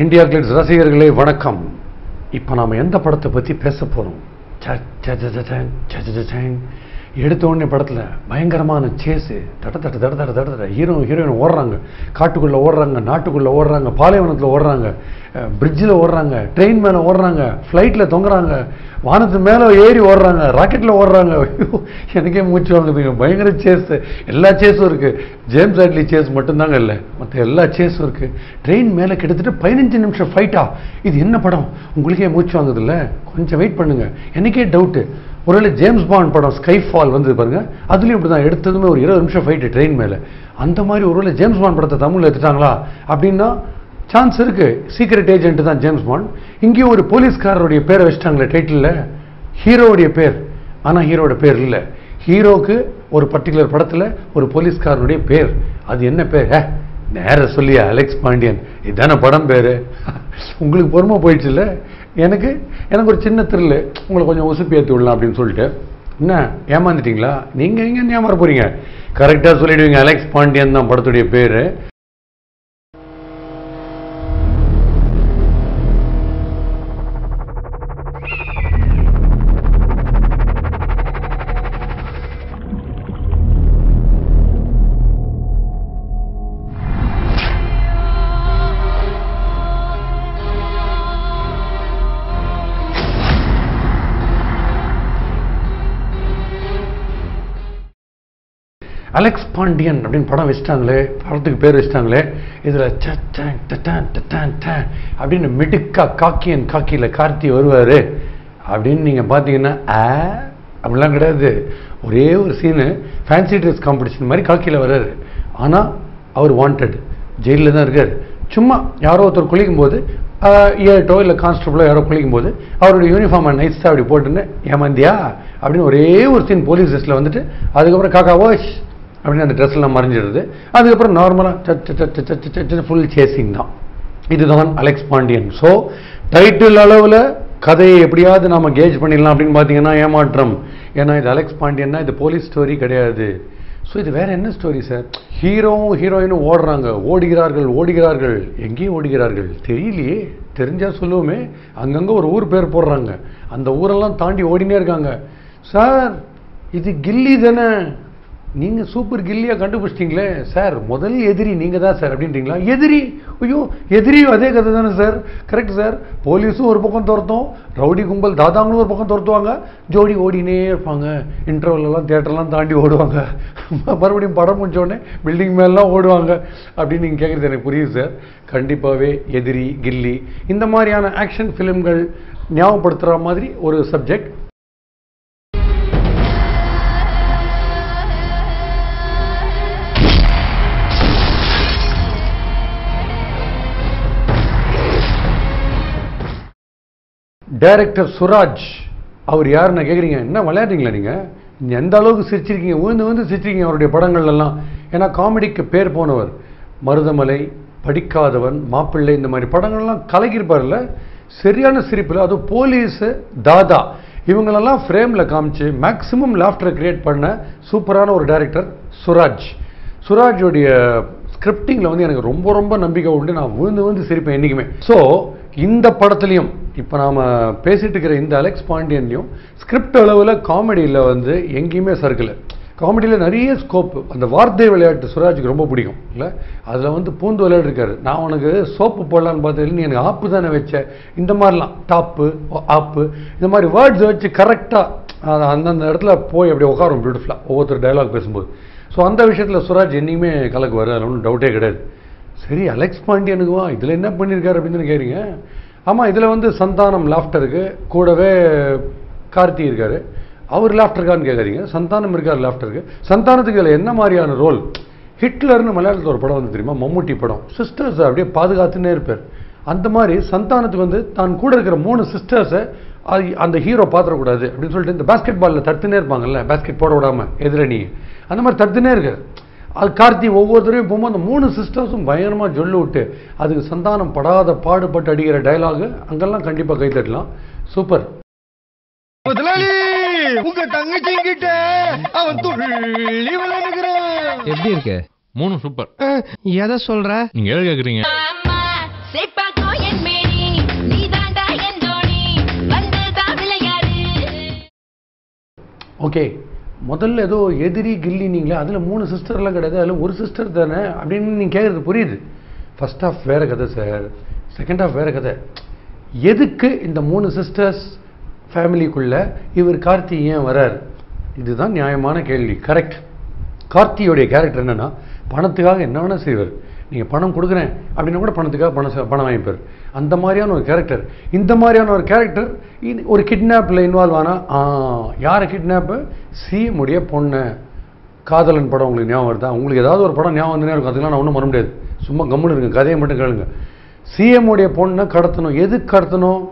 India glitz ரசிகர்களே வணக்கம். இப்போ நாம் எந்த படத்தை பற்றி பேச போகிறோம்? எடுத்த உடனே படத்தில் பயங்கரமான சேஸு, தட ஹீரோயின் ஓடுறாங்க, காட்டுக்குள்ளே ஓடுறாங்க, நாட்டுக்குள்ளே ஓடுறாங்க, பாலைவனத்தில் ஓடுறாங்க, பிரிட்ஜில் ஓடுறாங்க, ட்ரெயின் மேலே ஓடுறாங்க, ஃப்ளைட்டில் தொங்குறாங்க, வானத்து மேலே ஏறி ஓடுறாங்க, ராக்கெட்டில் ஓடுறாங்க. எனக்கே மூச்சு வாங்குதுங்க. பயங்கர சேஸு, எல்லா சேஸும் இருக்குது. ஜேம்ஸ் ஆட்லி சேஸ் மட்டும்தாங்க இல்லை, மற்ற எல்லா சேஸும் இருக்குது. ட்ரெயின் மேலே கிட்டத்தட்ட 15 நிமிஷம் ஃபைட்டா? இது என்ன படம்? உங்களுக்கே மூச்சு வாங்குது இல்லை? கொஞ்சம் வெயிட் பண்ணுங்கள். எனக்கே டவுட்டு, ஒருவேளை ஜேம்ஸ் பாண்ட் படம் ஸ்கைஃபால் வந்து பாருங்க, அதுலேயும் இப்படி தான் எடுத்ததுமே ஒரு 20 நிமிஷம் ஃபைட்டு ட்ரெயின் மேலே. அந்த மாதிரி ஒருவேளை ஜேம்ஸ் பாண்ட் படத்தை தமிழில் எடுத்துட்டாங்களா அப்படின்னா சான்ஸ் இருக்குது. சீக்ரெட் ஏஜென்ட் தான் ஜேம்ஸ் பாண்ட். இங்கேயும் ஒரு போலீஸ்காரருடைய பேரை வச்சுட்டாங்களே டைட்டிலில், ஹீரோவுடைய பேர். ஆனால் ஹீரோட பேர் இல்லை. ஹீரோக்கு ஒரு பர்டிகுலர் படத்தில் ஒரு போலீஸ்காரனுடைய பேர். அது என்ன பேர்? நேர சொல்லியா, அலெக்ஸ் பாண்டியன். இதுதானே படம் பேர். உங்களுக்கு பொறுமை போயிடுச்சு இல்லை? எனக்கு ஒரு சின்ன த்ரில்லு, உங்களை கொஞ்சம் உசுப்பி ஏற்றி விடலாம் அப்படின்னு சொல்லிட்டு. என்ன ஏமாந்துட்டீங்களா? நீங்கள் எங்கே ஏமாற போகிறீங்க? கரெக்டாக சொல்லிடுவீங்க, அலெக்ஸ் பாண்டியன் தான் படத்துடைய பேர். அலெக்ஸ் பாண்டியன் அப்படின்னு படம் வச்சிட்டாங்களே, படத்துக்கு பேர் வச்சிட்டாங்களே. இதில் அப்படின்னு மிடுக்கா காக்கியில் கார்த்தி வருவார் அப்படின்னு நீங்கள் பார்த்தீங்கன்னா அப்படிலாம் கிடையாது. ஒரே ஒரு சீனு, ஃபேன்சி ட்ரெஸ் காம்படிஷன் மாதிரி காக்கியில் வர்றாரு. ஆனால் அவர் வாண்டட், ஜெயிலில் தான் இருக்கார். சும்மா யாரோ ஒருத்தர் குளிக்கும் போது, ஏட்டோ இல்லை கான்ஸ்டபிளோ யாரோ குளிக்கும் போது அவருடைய யூனிஃபார்மை நைஸாக அப்படி போட்டுன்னு ஏமாந்தியா அப்படின்னு ஒரே ஒரு சீன் போலீஸ் ட்ரெஸ்ஸில் வந்துட்டு, அதுக்கப்புறம் காக்கா வாஷ் அப்படின்னு அந்த ட்ரெஸ்லாம் மறைஞ்சிடுது. அதுக்கப்புறம் நார்மலாக ஃபுல் சேசிங் தான். இதுதான் அலெக்ஸ் பாண்டியன். ஸோ டைட்டில் அளவில் கதையை எப்படியாவது நாம் கேஜ் பண்ணிடலாம் அப்படின்னு பார்த்தீங்கன்னா ஏமாற்றம். ஏன்னா இது அலெக்ஸ் பாண்டியன்னா இது போலீஸ் ஸ்டோரி கிடையாது. ஸோ இது வேறு என்ன ஸ்டோரி சார்? ஹீரோவும் ஹீரோயினும் ஓடுறாங்க, ஓடுகிறார்கள். எங்கேயும் ஓடுகிறார்கள் தெரியலையே. தெரிஞ்சால் சொல்லுவோமே. அங்கங்கே ஒரு ஊர் பேர் போடுறாங்க, அந்த ஊரெல்லாம் தாண்டி ஓடினே இருக்காங்க. சார் இது கில்லி தானே? நீங்கள் சூப்பர் கில்லியாக கண்டுபிடிச்சிட்டிங்களே சார். முதல் எதிரி நீங்கள் தான் சார் அப்படின்றீங்களா? எதிரி? ஐயோ, எதிரியும் அதே கதை தானே சார். Correct sir. போலீஸும் ஒரு பக்கம் துரத்தும், ரவுடி கும்பல் தாதாங்களும் ஒரு பக்கம் துரத்துவாங்க, ஜோடி ஓடினே இருப்பாங்க. இன்டர்வல்லாம் தியேட்டர்லாம் தாண்டி ஓடுவாங்க, மறுபடியும் படம் முடிச்சோடனே பில்டிங் மேலாம் ஓடுவாங்க அப்படின்னு நீங்கள் கேட்குறது எனக்கு புரியுது சார். கண்டிப்பாகவே எதிரி, கில்லி இந்த மாதிரியான ஆக்ஷன் ஃபிலிம்கள் ஞாபகப்படுத்துகிற மாதிரி ஒரு சப்ஜெக்ட். டைரக்டர் சுராஜ், அவர் யாருன்னு கேட்குறீங்க? என்ன விளையாடுறீங்களா நீங்கள்? எந்த அளவுக்கு சிரிச்சிருக்கீங்க, விழுந்து சிரிச்சிருக்கீங்க அவருடைய படங்கள்லாம். ஏன்னா காமெடிக்கு பேர் போனவர். மருதமலை, படிக்காதவன், மாப்பிள்ளை, இந்த மாதிரி படங்கள்லாம் கலக்கியிருப்பார்ல. சரியான சிரிப்பில், அதுவும் போலீஸு, தாதா இவங்களெல்லாம் ஃப்ரேமில் காமிச்சு மேக்ஸிமம் லாஃப்டரை கிரியேட் பண்ண சூப்பரான ஒரு டைரக்டர் சுராஜ். சுராஜோடைய ஸ்கிரிப்டிங்கில் வந்து எனக்கு ரொம்ப நம்பிக்கை உண்டு. நான் விழுந்து சிரிப்பேன் என்றைக்குமே. ஸோ இந்த படத்துலையும் இப்போ நாம் பேசிகிட்டு இருக்கிற இந்த அலெக்ஸ் பாண்டியன்லையும் ஸ்கிரிப்ட் அளவில் காமெடியில் வந்து எங்கேயுமே சர்க்கிள். காமெடியில் நிறைய ஸ்கோப்பு. அந்த வார்த்தை விளையாட்டு சுராஜுக்கு ரொம்ப பிடிக்கும் இல்லை? அதில் வந்து பூந்து விளையாடு இருக்காரு. நான் உனக்கு சோப்பு போடலான்னு பார்த்ததில்லை, நீ எனக்கு ஆப்பு தானே வச்ச, இந்த மாதிரிலாம் டாப்பு ஆப்பு இந்த மாதிரி வேர்ட்ஸ் வச்சு கரெக்டாக அந்தந்த இடத்துல போய் அப்படி உட்காரும் பியூட்டிஃபுல்லாக ஒவ்வொருத்தர் டைலாக் பேசும்போது. ஸோ அந்த விஷயத்தில் சுராஜ் என்றைக்குமே கலக்குவார், அதில் ஒன்றும் டவுட்டே கிடையாது. சரி, அலெக்ஸ் பாண்டியனுக்குவா இதில் என்ன பண்ணியிருக்காரு அப்படின்னு கேட்குறீங்க. ஆமாம், இதில் வந்து சந்தானம் லாஃப்டருக்கு கூடவே கார்த்தி இருக்கார். அவர் லாஃப்டருக்கான்னு கேட்காதீங்க, சந்தானம் இருக்கார் லாஃப்டருக்கு. சந்தானத்துக்கு இதில் என்ன மாதிரியான ரோல்? ஹிட்லர்னு மலையாளத்தில் ஒரு படம் வந்து தெரியுமா, மம்முட்டி படம். சிஸ்டர்ஸை அப்படியே பாதுகாத்துன்னே இருப்பார். அந்த மாதிரி சந்தானத்துக்கு வந்து தான் கூட இருக்கிற 3 சிஸ்டர்ஸை அந்த ஹீரோ பார்த்துடக்கூடாது அப்படின்னு சொல்லிட்டு இந்த பேஸ்கெட் பாலில் தடுத்துனே இருப்பாங்கல்ல, பேஸ்கெட் போட விடாமல் எதிரணி, அந்த மாதிரி தடுத்துனே இருக்கார். அது கார்த்தி ஒவ்வொருத்தரையும் போகும்போது அந்த 3 சிஸ்டர்ஸும் பயங்கரமாக சொல்லி விட்டு அதுக்கு சந்தானம் படாத பாடுபட்டு அடிக்கிற டைலாகு அங்கெல்லாம் கண்டிப்பாக கை தட்டலாம். சூப்பர். உங்க தங்கச்சிங்கிட்ட அவன் துள்ளி விளையாடுகிறான். எப்படி இருக்கு? 3 சூப்பர். எதை சொல்ற? நீங்க எதை கேக்குறீங்க? ஓகே, முதல்ல ஏதோ எதிரி கில்லி நீங்களே, அதில் 3 சிஸ்டர்லாம் கிடையாது, அதில் ஒரு சிஸ்டர் தானே அப்படின்னு நீங்கள் கேட்குறது புரியுது. ஃபர்ஸ்ட் ஹாஃப் வேறு கதை சார், செகண்ட் ஹாஃப் வேறு கதை. எதுக்கு இந்த 3 சிஸ்டர்ஸ் ஃபேமிலிக்குள்ளே இவர் கார்த்தி ஏன் வரார்? இதுதான் நியாயமான கேள்வி. கரெக்ட். கார்த்தியோடைய கேரக்டர் என்னென்னா, பணத்துக்காக என்ன வேணால் செய்வார். நீங்கள் பணம் கொடுக்குறேன் அப்படின்னா கூட பணத்துக்காக பணம் வாங்கிப்பார். அந்த மாதிரியான ஒரு கேரக்டர். இந்த மாதிரியான ஒரு கேரக்டர் ஒரு கிட்னாப்பில் இன்வால்வ் ஆனால், யாரை கிட்னாப்பு? சிஎம் உடைய பொண்ணு. காதலன் படம் உங்களுக்கு ஞாபகம் வருதா? உங்களுக்கு ஏதாவது ஒரு படம் ஞாபகம் வந்துனே இருக்கும், அதுக்கெல்லாம் நான் ஒன்றும் பண்ண முடியாது, சும்மா கம்முன்னு இருக்குங்க, கதையை மட்டும் கேளுங்க. சிஎம் உடைய பொண்ணை கடத்தணும். எதுக்கு கடத்தணும்?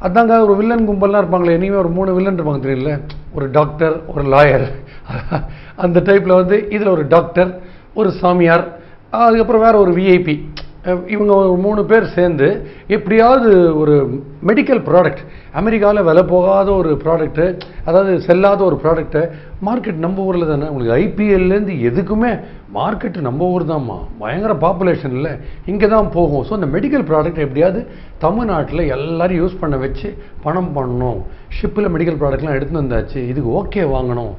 அதாங்க ஒரு வில்லன் கும்பல்லாம் இருப்பாங்களே, இனிமேல் ஒரு 3 வில்லன் இருப்பாங்க தெரியல, ஒரு டாக்டர், ஒரு லாயர், அந்த டைப்பில் வந்து இதில் ஒரு டாக்டர், ஒரு சாமியார், அதுக்கப்புறம் வேறு ஒரு விஐபி, இவங்க ஒரு 3 பேர் சேர்ந்து எப்படியாவது ஒரு மெடிக்கல் ப்ராடக்ட், அமெரிக்காவில் விலை போகாத ஒரு ப்ராடக்ட்டு, அதாவது செல்லாத ஒரு ப்ராடக்டை, மார்க்கெட் நம்ம ஊரில் தானே, உங்களுக்கு ஐபிஎல்லேருந்து எதுக்குமே மார்க்கெட்டு நம்ம ஊர் தான்மா, பயங்கர பாப்புலேஷன் இல்லை, இங்கே தான் போகும். ஸோ இந்த மெடிக்கல் ப்ராடக்ட் எப்படியாவது தமிழ்நாட்டில் எல்லோரும் யூஸ் பண்ண வச்சு பணம் பண்ணணும். ஷிப்பில் மெடிக்கல் ப்ராடக்ட்லாம் எடுத்துன்னு வந்தாச்சு, இதுக்கு ஓகே வாங்கணும்.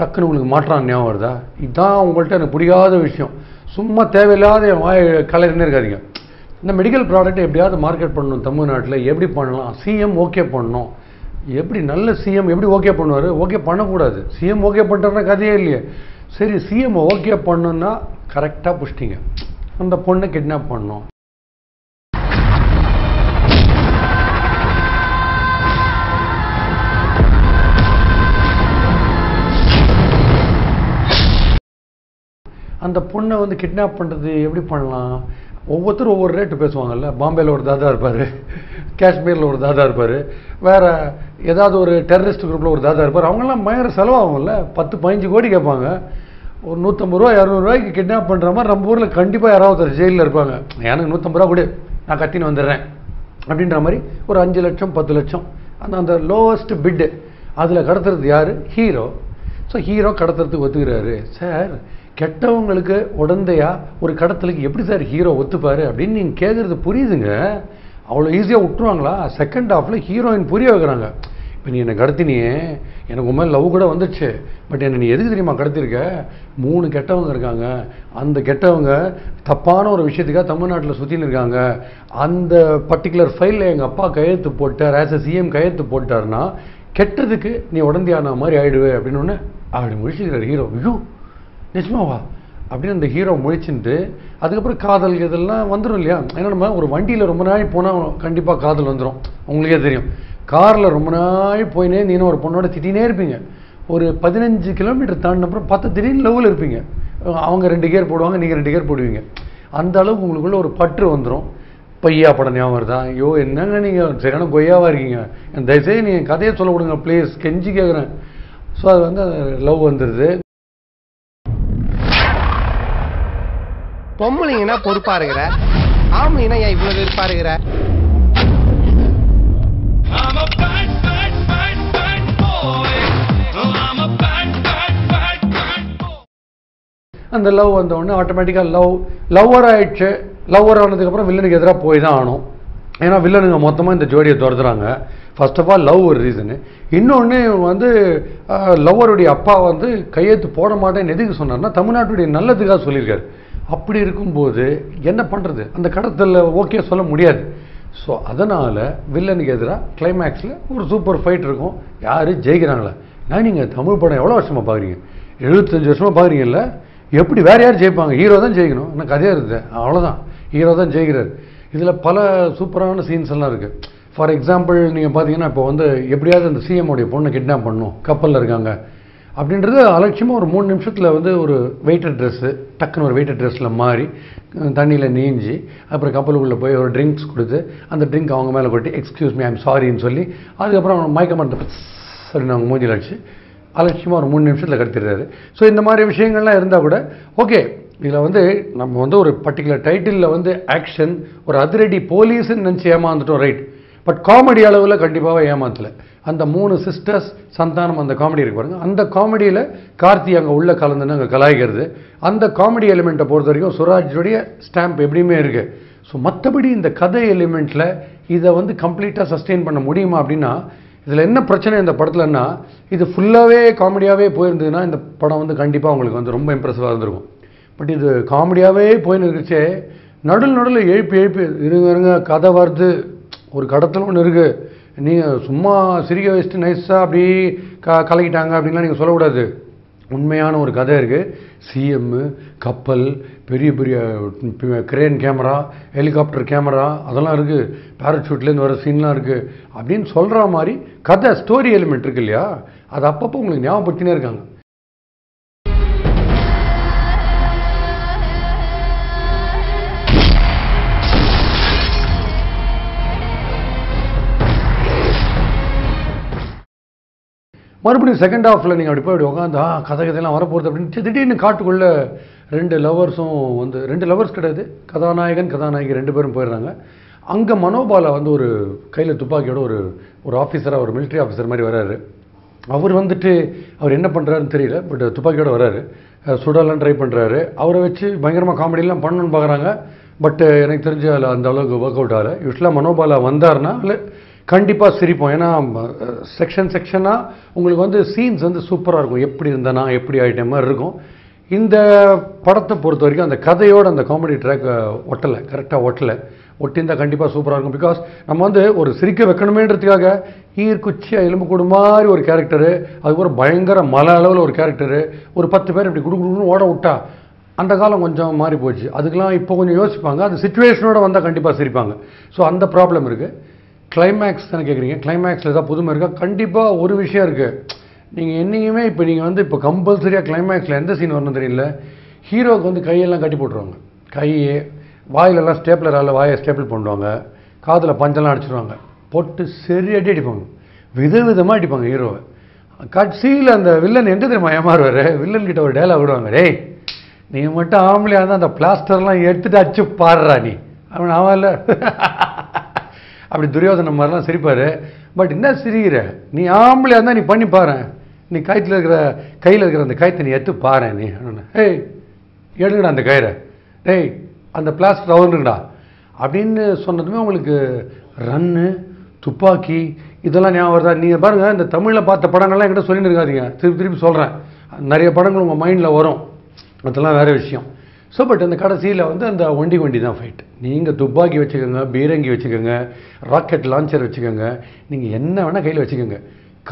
டக்குன்னு உங்களுக்கு மாற்றான் ஞாபகம் வருதா? இதுதான் உங்கள்கிட்ட எனக்கு பிடிக்காத விஷயம். சும்மா தேவையில்லாத வாய் கலரினே இருக்காதிங்க. இந்த மெடிக்கல் ப்ராடக்ட்டை எப்படியாவது மார்க்கெட் பண்ணணும் தமிழ்நாட்டில், எப்படி பண்ணலாம்? சிஎம் ஓகே பண்ணணும். எப்படி நல்ல சிஎம் எப்படி ஓகே பண்ணுவார்? ஓகே பண்ணக்கூடாது. சிஎம் ஓகே பண்ணுறதுனா கதையே இல்லையே. சரி, சிஎம் ஓகே பண்ணணுன்னா கரெக்டாக புஷ்டிங்க, அந்த பொண்ணை கிட்னாப் பண்ணணும். அந்த பொண்ணை வந்து கிட்னாப் பண்ணுறது எப்படி பண்ணலாம்? ஒவ்வொருத்தரும் ஒவ்வொரு ரேட்டு பேசுவாங்கல்ல. பாம்பேயில் ஒரு தாதா இருப்பார், காஷ்மீரில் ஒரு தாதா இருப்பார், வேறு ஏதாவது ஒரு டெரரிஸ்ட் குரூப்பில் ஒரு தாதா இருப்பார். அவங்கெல்லாம் பயங்கர செலவாகும்ல, 10-15 கோடி கேட்பாங்க. ஒரு 150 ரூபா 200 ரூபாய்க்கு கிட்னாப் பண்ணுற மாதிரி நம்ம ஊரில் கண்டிப்பாக யாராவது ஜெயிலில் இருப்பாங்க. எனக்கு 150 ரூபா கொடு, நான் கத்தின்னு வந்துடுறேன் அப்படின்ற மாதிரி ஒரு 5 லட்சம் 10 லட்சம் அந்த லோவஸ்ட் பிட்டு, அதில் கடத்துறது யார்? ஹீரோ. ஸோ ஹீரோ கடத்துறதுக்கு ஒத்துக்கிறாரு. சார், கெட்டவங்களுக்கு உடந்தையா ஒரு கடத்தலுக்கு எப்படி சார் ஹீரோ ஒத்துப்பாரு அப்படின்னு நீங்கள் கேட்குறது புரியுதுங்க. அவ்வளோ ஈஸியாக விட்டுருவாங்களா? செகண்ட் ஹாஃபில் ஹீரோயின் புரிய வைக்கிறாங்க. இப்போ நீ என்னை கடத்தினியே, எனக்கு உண்மையில லவ் கூட வந்துடுச்சு, பட் என்னை நீ எதுக்கு தெரியுமா கடத்திருக்க? 3 கெட்டவங்க இருக்காங்க, அந்த கெட்டவங்க தப்பான ஒரு விஷயத்துக்காக தமிழ்நாட்டில் சுற்றின்னு இருக்காங்க. அந்த பர்டிகுலர் ஃபைலில் எங்கள் அப்பா கையெழுத்து போட்டார், ஆஸ் எ சிஎம் கையெழுத்து போட்டார்னா கெட்டதுக்கு நீ உடந்தையான மாதிரி ஆயிடுவே அப்படின்னு ஒன்று அப்படி முழிச்சுக்கிறார் ஹீரோ. ஐயோ நிஜமாவா அப்படின்னு அந்த ஹீரோ முழிச்சுட்டு, அதுக்கப்புறம் காதல் இதெல்லாம் வந்துடும் இல்லையா? ஏன்னா நம்ம ஒரு வண்டியில் ரொம்ப நாள் போனால் கண்டிப்பாக காதல் வந்துடும். உங்களுக்கே தெரியும், காரில் ரொம்ப நாள் போயினே நீனும் ஒரு பொண்ணோட திட்டினே இருப்பீங்க. ஒரு 15 கிலோமீட்டர் தாண்டினப்புறம் 10 திடீர்னு லெவலில் இருப்பீங்க. அவங்க 2 கியர் போடுவாங்க, நீங்கள் 2 கியர் போடுவீங்க. அந்த அளவுக்கு உங்களுக்குள்ள ஒரு பற்று வந்துடும். பையா படம் ஞாபகம் வருதா? ஐயோ என்னங்க நீங்கள் சரியான கொய்யாவாக இருக்கீங்க, தயவுசெய்து நீங்கள் கதையை சொல்ல கொடுங்க ப்ளீஸ், கெஞ்சி கேட்குறேன். ஸோ அது வந்து லவ் வந்துடுது. பொம்பளைங்கன்னா பொறுப்பா இருக்கிற, ஆம்பளைங்கன்னா ஏன் இவ்வளவு வெறுப்பா இருக்கிற? அந்த லவ் வந்த உடனே ஆட்டோமேட்டிக்காக லவ்வர் ஆயிடுச்சு. லவ்வர் ஆனதுக்கப்புறம் வில்லனுக்கு எதிராக போய் தான் ஆகணும். ஏன்னா வில்லனுங்க மொத்தமாக இந்த ஜோடியை துரத்துறாங்க. ஃபர்ஸ்ட் ஆஃப் ஆல் லவ் ஒரு ரீசனு. இன்னொன்று வந்து லவ்வருடைய அப்பா வந்து கையெழுத்து போட மாட்டேன்னு எதுக்கு சொன்னார்னா தமிழ்நாட்டுடைய நல்லதுக்காக சொல்லியிருக்காரு. அப்படி இருக்கும்போது என்ன பண்ணுறது? அந்த கடத்தலில் ஓகே சொல்ல முடியாது. ஸோ அதனால் வில்லனுக்கு எதிராக கிளைமேக்ஸில் ஒரு சூப்பர் ஃபைட் இருக்கும். யார் ஜெயிக்கிறாங்களா? நான் நீங்கள் தமிழ் படம் எவ்வளோ வருஷமாக பார்க்குறீங்க? 75 வருஷமாக பார்க்குறீங்கல்ல? எப்படி வேறு யார் ஜெயிப்பாங்க? ஹீரோ தான் ஜெயிக்கணும். எனக்கு கதையாக இருக்குது, அவ்வளோதான், ஹீரோ தான் ஜெயிக்கிறார். இதில் பல சூப்பரான சீன்ஸ் எல்லாம் இருக்குது. ஃபார் எக்ஸாம்பிள் நீங்கள் பார்த்தீங்கன்னா இப்போ வந்து எப்படியாவது அந்த சிஎம்முடைய பொண்ணை கிட்னாப் பண்ணணும், கப்பலில் இருக்காங்க அப்படின்றது அலட்சியமாக ஒரு 3 நிமிஷத்தில் வந்து ஒரு வெயிட்டர் ட்ரெஸ்ஸு டக்குன்னு ஒரு வெயிட்டர் ட்ரெஸ்ஸில் மாறி தண்ணியில் நீஞ்சி அப்புறம் கப்பலுக்குள்ளே போய் ஒரு ட்ரிங்க்ஸ் கொடுத்து அந்த ட்ரிங்க் அவங்க மேலே கொட்டி எக்ஸ்கியூஸ் மீ ஐம் சாரின்னு சொல்லி அதுக்கப்புறம் மயக்க மாட்டேன் சரி நாங்கள் மூஞ்சில் அடிச்சு அலட்சியமாக ஒரு 3 நிமிஷத்தில் கடத்திடுறாரு. ஸோ இந்த மாதிரி விஷயங்கள்லாம் இருந்தால் கூட ஓகே. இதில் வந்து நம்ம வந்து ஒரு பர்டிகுலர் டைட்டிலில் வந்து ஆக்ஷன் ஒரு அதிரடி போலீஸ்ன்னு நினச்சி ஏமாந்துட்டோம், ரைட். பட் காமெடி அளவில் கண்டிப்பாக ஏமாத்தலை. அந்த 3 சிஸ்டர்ஸ் சந்தானம் அந்த காமெடி இருக்கு பாருங்க, அந்த காமெடியில் கார்த்தி அங்கே உள்ள கலந்துன்னு அங்கே கலாய்க்கிறது, அந்த காமெடி எலிமெண்ட்டை பொறுத்த வரைக்கும் சுராஜுடைய ஸ்டாம்ப் எப்படியுமே இருக்குது. ஸோ மற்றபடி இந்த கதை எலிமெண்ட்டில் இதை வந்து கம்ப்ளீட்டாக சஸ்டெயின் பண்ண முடியுமா அப்படின்னா இதில் என்ன பிரச்சனை இந்த படத்துலன்னா, இது ஃபுல்லாகவே காமெடியாகவே போயிருந்ததுன்னா இந்த படம் வந்து கண்டிப்பாக உங்களுக்கு வந்து ரொம்ப இம்ப்ரெசிவாக இருந்திருக்கும். பட் இது காமெடியாகவே போயின்னு இருந்துச்சே, நடுவில் எழுப்பி இருங்க கதை வருது, ஒரு கடத்தில் ஒன்று இருக்குது, நீங்கள் சும்மா சிரிக்க வச்சுட்டு நைஸாக அப்படி கலக்கிட்டாங்க அப்படின்லாம் நீங்கள் சொல்லக்கூடாது. உண்மையான ஒரு கதை இருக்குது. சிஎம்மு, கப்பல், பெரிய பெரிய கிரேன் கேமரா, ஹெலிகாப்டர் கேமரா அதெல்லாம் இருக்குது, பேராஷூட்லேருந்து வர சீன்லாம் இருக்குது அப்படின்னு சொல்கிற மாதிரி கதை ஸ்டோரி எலிமெண்ட் இருக்கு இல்லையா, அது அப்பப்போ உங்களுக்கு ஞாபகப்படுத்தினே இருக்காங்க. மறுபடியும் செகண்ட் ஹாஃபில் நீங்கள் அப்படி போய் அப்படி உட்காந்து கதையெல்லாம் வரப்போகிறது அப்படின்னு திடீர்னு காட்டுக்குள்ளே 2 லவர்ஸும் வந்து 2 லவர்ஸ் கிடையாது, கதாநாயகன் கதாநாயகி 2 பேரும் போயிடுறாங்க. அங்கே மனோபாலா வந்து ஒரு கையில் துப்பாக்கியோட ஒரு ஆஃபீஸராக, ஒரு மிலிட்ரி ஆஃபீஸர் மாதிரி வர்றாரு. அவர் வந்துட்டு அவர் என்ன பண்ணுறாருன்னு தெரியல, பட் துப்பாக்கியோட வர்றாரு, சுடலாம் ட்ரை பண்ணுறாரு. அவரை வச்சு பயங்கரமாக காமெடியெல்லாம் பண்ணணும்னு பார்க்குறாங்க. பட் எனக்கு தெரிஞ்ச அதில் அந்த அளவுக்கு ஒர்க் அவுட் ஆகலை. யூஸ்வலாக மனோபாலா வந்தார்னா இல்லை கண்டிப்பாக சிரிப்போம். ஏன்னா செக்ஷனாக உங்களுக்கு வந்து சீன்ஸ் வந்து சூப்பராக இருக்கும், எப்படி இருந்தனா எப்படி ஆகிட்ட மாதிரி இருக்கும். இந்த படத்தை பொறுத்த வரைக்கும் அந்த கதையோடு அந்த காமெடி ட்ராக் ஒட்டலை, கரெக்டாக ஒட்டியிருந்தால் கண்டிப்பாக சூப்பராக இருக்கும். பிகாஸ் நம்ம வந்து ஒரு சிரிக்க வைக்கணுமேன்றதுக்காக ஈர்க்குச்சியா எலும்பு கூடு மாதிரி ஒரு கேரக்டரு, அதுக்கப்புறம் பயங்கர மலை அளவில் ஒரு கேரக்டரு, ஒரு 10 பேர் இப்படி குடுக்குன்னு ஓட விட்டா அந்த காலம் கொஞ்சம் மாறி போச்சு. அதுக்கெலாம் இப்போ கொஞ்சம் யோசிப்பாங்க, அது சிச்சுவேஷனோட வந்தால் கண்டிப்பாக சிரிப்பாங்க. ஸோ அந்த ப்ராப்ளம் இருக்குது. கிளைமேக்ஸ் தானே கேட்குறீங்க, கிளைமேக்ஸில் ஏதாவது புதுமை இருக்கா? கண்டிப்பாக ஒரு விஷயம் இருக்குது. நீங்கள் என்னைக்குமே இப்போ கம்பல்சரியாக கிளைமேக்ஸில் எந்த சீன் வரணும் தெரியல, ஹீரோவுக்கு வந்து கையெல்லாம் கட்டி போட்டுருவாங்க, கையே வாயிலெல்லாம் ஸ்டேப்லரால் வாயை ஸ்டேப்பிள் பண்ணுவாங்க, காதில் பஞ்செல்லாம் அடிச்சிடுவாங்க, போட்டு சரி அடிப்பாங்க, விதவிதமாக அடிப்பாங்க ஹீரோவை. கட்சியில் அந்த வில்லன் எங்கே தெரியுமா ஏமாறுவார், வில்லன் கிட்ட ஒரு டைலாக் விடுவாங்க, டேய் நீ மட்டும் ஆம்பளையாக இருந்தால் அந்த பிளாஸ்டர்லாம் எடுத்துகிட்டு அச்சு பாடுறா நீ அவன் ஆமாம்ல அப்படி துரியோதனம் மாதிரிலாம் சிரிப்பார். பட் என்ன சிரிக்கிற, நீ ஆம்பளையாக இருந்தால் நீ பண்ணி பாரு, நீ கையில் இருக்கிற அந்த கயிற்றை நீ எடுத்து பாரு நீ, ஏய் எடுங்கடா அந்த கயிறை, டேய் அந்த பிளாஸ்டர் அவருங்கடா அப்படின்னு சொன்னதுமே உங்களுக்கு ரன்னு துப்பாக்கி இதெல்லாம் ஞாபகம் வருதா? நீங்கள் பாருங்கள், இந்த தமிழில் பார்த்த படங்கள்லாம் என்கிட்ட சொல்லிட்டு இருக்காதீங்க, திருப்பி சொல்கிறேன், நிறைய படங்கள் உங்கள் மைண்டில் வரும், அதெல்லாம் வேறு விஷயம். ஸோ பட் அந்த கடைசியில் வந்து அந்த ஒண்டி தான் ஃபைட். நீங்கள் துப்பாக்கி வச்சுக்கோங்க, பீரங்கி வச்சுக்கோங்க, ராக்கெட் லான்ச்சர் வச்சுக்கோங்க, நீங்கள் என்ன வேணால் கையில் வச்சுக்கோங்க,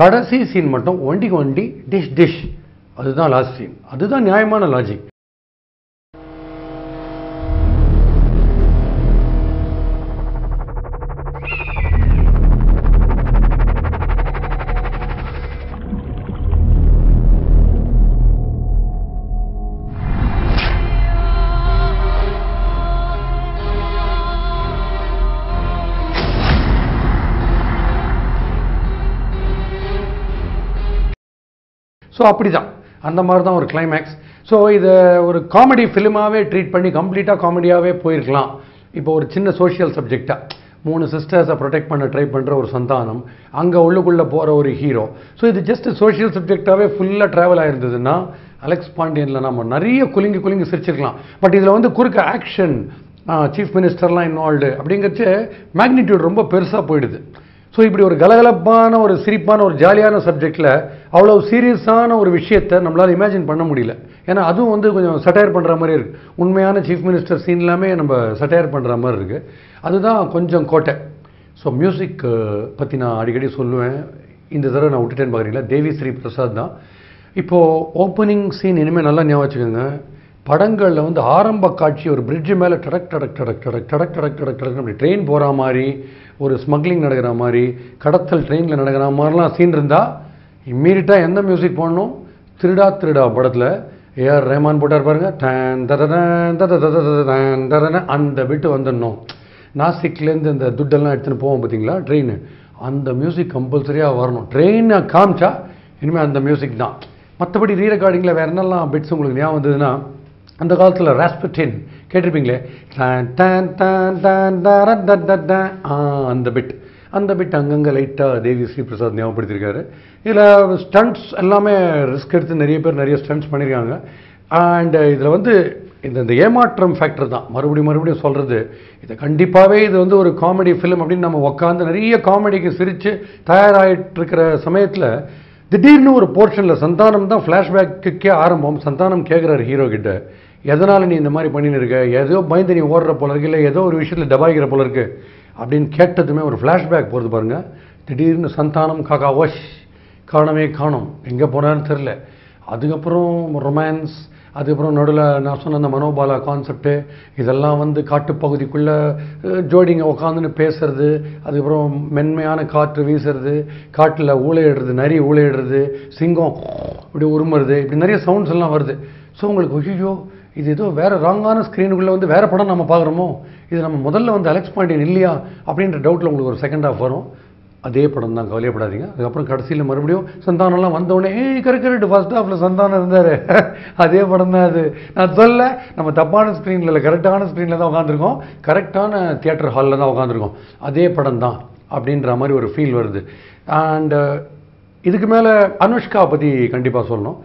கடைசி சீன் மட்டும் ஒண்டி டிஷ், அதுதான் லாஸ்ட் சீன், அதுதான் நியாயமான லாஜிக். ஸோ அப்படி தான், அந்த மாதிரி தான் ஒரு கிளைமேக்ஸ். ஸோ இதை ஒரு காமெடி ஃபிலிமாகவே ட்ரீட் பண்ணி கம்ப்ளீட்டாக காமெடியாகவே போயிருக்கலாம். இப்போ ஒரு சின்ன சோஷியல் சப்ஜெக்டாக 3 சிஸ்டர்ஸை ப்ரொடெக்ட் பண்ண ட்ரை பண்ணுற ஒரு சந்தானம், அங்கே உள்ளுக்குள்ளே போகிற ஒரு ஹீரோ. ஸோ இது ஜஸ்ட் சோஷியல் சப்ஜெக்டாகவே ஃபுல்லாக ட்ராவல் ஆகிருந்ததுன்னா அலெக்ஸ் பாண்டியனில் நம்ம நிறைய குலுங்கி சிரிச்சிருக்கலாம். பட் இதில் வந்து குறுக்க ஆக்ஷன், சீஃப் மினிஸ்டர்லாம் இன்வால்வ்டு அப்படிங்கிறச்சு மேக்னிடியூட் ரொம்ப பெருசாக போயிடுது. ஸோ இப்படி ஒரு கலகலப்பான ஒரு சிரிப்பான ஒரு ஜாலியான சப்ஜெக்டில் அவ்வளோ சீரியஸான ஒரு விஷயத்தை நம்மளால் இமேஜின் பண்ண முடியல. ஏன்னா அதுவும் வந்து கொஞ்சம் சட்டையர் பண்ணுற மாதிரி இருக்குது. உண்மையான சீஃப் மினிஸ்டர் சீன் எல்லாமே நம்ம சட்டையர் பண்ணுற மாதிரி இருக்குது. அதுதான் கொஞ்சம் கோட்டை. ஸோ மியூசிக் பற்றி நான் அடிக்கடி சொல்லுவேன், இந்த தடவை நான் விட்டுட்டேன்னு பார்க்குறீங்களா, தேவி ஸ்ரீ பிரசாத் தான். இப்போது ஓப்பனிங் சீன் இனிமேல் நல்லா ஞாபகம் வச்சுக்கோங்க. படங்களில் வந்து ஆரம்ப காட்சி ஒரு பிரிட்ஜு மேலே டடக் அப்படி ட்ரெயின் போகிற மாதிரி, ஒரு ஸ்மக்லிங் நடக்கிற மாதிரி, கடத்தல் ட்ரெயினில் நடக்கிற மாதிரிலாம் சீன் இருந்தால் இம்மீடியட்டாக எந்த மியூசிக் போடணும், திருடா படத்தில் ஏஆர் ரஹ்மான் போட்டார் பாருங்க, அந்த பிட்டு வந்துடணும். நாசிக்லேருந்து இந்த துட்டெல்லாம் எடுத்துன்னு போவோம் பார்த்தீங்களா ட்ரெயின், அந்த மியூசிக் கம்பல்சரியாக வரணும். ட்ரெயினை காமிச்சா இனிமேல் அந்த மியூசிக் தான். மற்றபடி ரீ ரெக்கார்டிங்கில் வேறு என்னெல்லாம் பிட்ஸ் உங்களுக்கு ஞாபகம் வந்ததுன்னா, அந்த காலத்தில் ராஸ்பட்டின் கேட்டிருப்பீங்களே, அந்த பிட் அங்கங்கே லைட்டாக தேவி ஸ்ரீ பிரசாத் ஞாபகப்படுத்தியிருக்காரு. இதில் ஸ்டண்ட்ஸ் எல்லாமே ரிஸ்க் எடுத்து நிறைய பேர் நிறைய ஸ்டண்ட்ஸ் பண்ணியிருக்காங்க. அண்ட் இதில் வந்து இந்த ஏமாற்றம் ஃபேக்டர் தான் மறுபடியும் சொல்கிறது. இதை கண்டிப்பாகவே இது வந்து ஒரு காமெடி ஃபிலிம் அப்படின்னு நம்ம உட்காந்து நிறைய காமெடிக்கு சிரித்து தயாராகிட்டு இருக்கிற சமயத்தில் திடீர்னு ஒரு போர்ஷனில் சந்தானம் தான் ஃப்ளாஷ்பேக்கே ஆரம்பம். சந்தானம் கேட்குறாரு ஹீரோ கிட்ட, எதனால் நீ இந்த மாதிரி பண்ணின்னு இருக்க, ஏதோ பயந்து நீ ஓடுற போல இருக்கு, இல்லை ஏதோ ஒரு விஷயத்தில் டபாய்க்கிற போல இருக்கு அப்படின்னு கேட்டதுமே ஒரு ஃப்ளாஷ்பேக் போகிறது பாருங்கள். திடீர்னு சந்தானம் காக்கா வாஷ் காணோம், எங்கே போனான்னு தெரில. அதுக்கப்புறம் ரொமான்ஸ், அதுக்கப்புறம் நடுவில் நான் சொன்ன அந்த மனோபாலா கான்செப்டு, இதெல்லாம் வந்து காட்டுப்பகுதிக்குள்ளே ஜோடிங்க உட்காந்துன்னு பேசுறது, அதுக்கப்புறம் மென்மையான காற்று வீசுறது, காட்டில் ஊழையிடுறது, நரி ஊழையிடுறது, சிங்கம் இப்படி உருமுறது, இப்படி நிறைய சவுண்ட்ஸ் எல்லாம் வருது. ஸோ உங்களுக்கு ஐயோ இது ஏதோ வேறு ராங்கான ஸ்க்ரீனுக்குள்ளே வந்து வேறு படம் நம்ம பார்க்குறோமோ, இது நம்ம முதல்ல வந்து அலெக்ஸ் பாண்டியன் இல்லையா அப்படின்ற டவுட்டில் உங்களுக்கு ஒரு செகண்ட் ஹாஃப் வரும். அதே படம் தான், கவலையப்படாதீங்க. அதுக்கப்புறம் கடைசியில் மறுபடியும் சந்தானம்லாம் வந்தோடனே கரெக்ட் ஃபர்ஸ்ட் ஹாஃபில் சந்தானம் இருந்தார், அதே படம் தான் அது. நான் சொல்ல நம்ம தப்பான ஸ்க்ரீனில் இல்லை, கரெக்டான ஸ்க்ரீனில் தான் உட்காந்துருக்கோம், கரெக்டான தியேட்டர் ஹாலில் தான் உட்காந்துருக்கோம், அதே படம் தான் அப்படின்ற மாதிரி ஒரு ஃபீல் வருது. அண்டு இதுக்கு மேலே அனுஷ்கா பற்றி கண்டிப்பாக சொல்லணும்.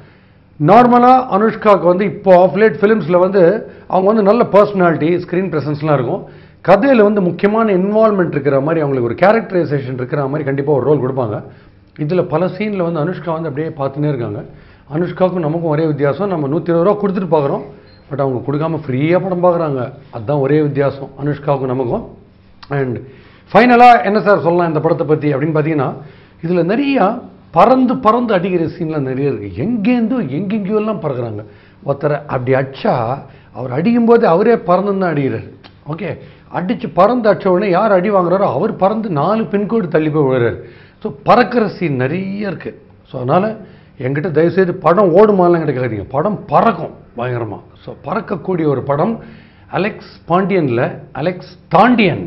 நார்மலாக அனுஷ்காவுக்கு வந்து இப்போ ஆஃப் லேட் ஃபிலிம்ஸில் வந்து அவங்க வந்து நல்ல பர்சனாலிட்டி, ஸ்க்ரீன் ப்ரெசன்ஸ்லாம் இருக்கும், கதையில் வந்து முக்கியமான இன்வால்மெண்ட் இருக்கிற மாதிரி, அவங்களுக்கு ஒரு கேரக்டரைசேஷன் இருக்கிற மாதிரி கண்டிப்பாக ஒரு ரோல் கொடுப்பாங்க. இதில் பல சீனில் வந்து அனுஷ்கா வந்து அப்படியே பார்த்துன்னே இருக்காங்க. அனுஷ்காவுக்கும் நமக்கும் ஒரே வித்தியாசம், நம்ம 120 ரூபா கொடுத்துட்டு பார்க்குறோம், பட் அவங்க கொடுக்காமல் ஃப்ரீயாக படம் பார்க்குறாங்க. அதுதான் ஒரே வித்தியாசம் அனுஷ்காவுக்கும் நமக்கும். அண்ட் ஃபைனலாக என்ன சார் சொல்லலாம் இந்த படத்தை பற்றி அப்படின்னு பார்த்தீங்கன்னா, இதில் நிறையா பறந்து அடிக்கிற சீன்லாம் நிறைய இருக்குது. எங்கெங்கேயோ எல்லாம் பறக்குறாங்க. ஒருத்தரை அப்படி அடிச்சா அவர் அடிக்கும்போது அவரே பறந்து தான் அடிக்கிறார். ஓகே, அடித்து பறந்து அடித்த உடனே யார் அடி வாங்குறாரோ அவர் பறந்து 4 பின்கோடு தள்ளி போய் விழுறாரு. ஸோ பறக்கிற சீன் நிறைய இருக்குது. ஸோ அதனால் என்கிட்ட தயவுசெய்து படம் ஓடுமாலாம் என்கிட்ட கேட்குறீங்க, படம் பறக்கும் பயங்கரமாக. ஸோ பறக்கக்கூடிய ஒரு படம் அலெக்ஸ் பாண்டியனில் அலெக்ஸ் தாண்டியன்.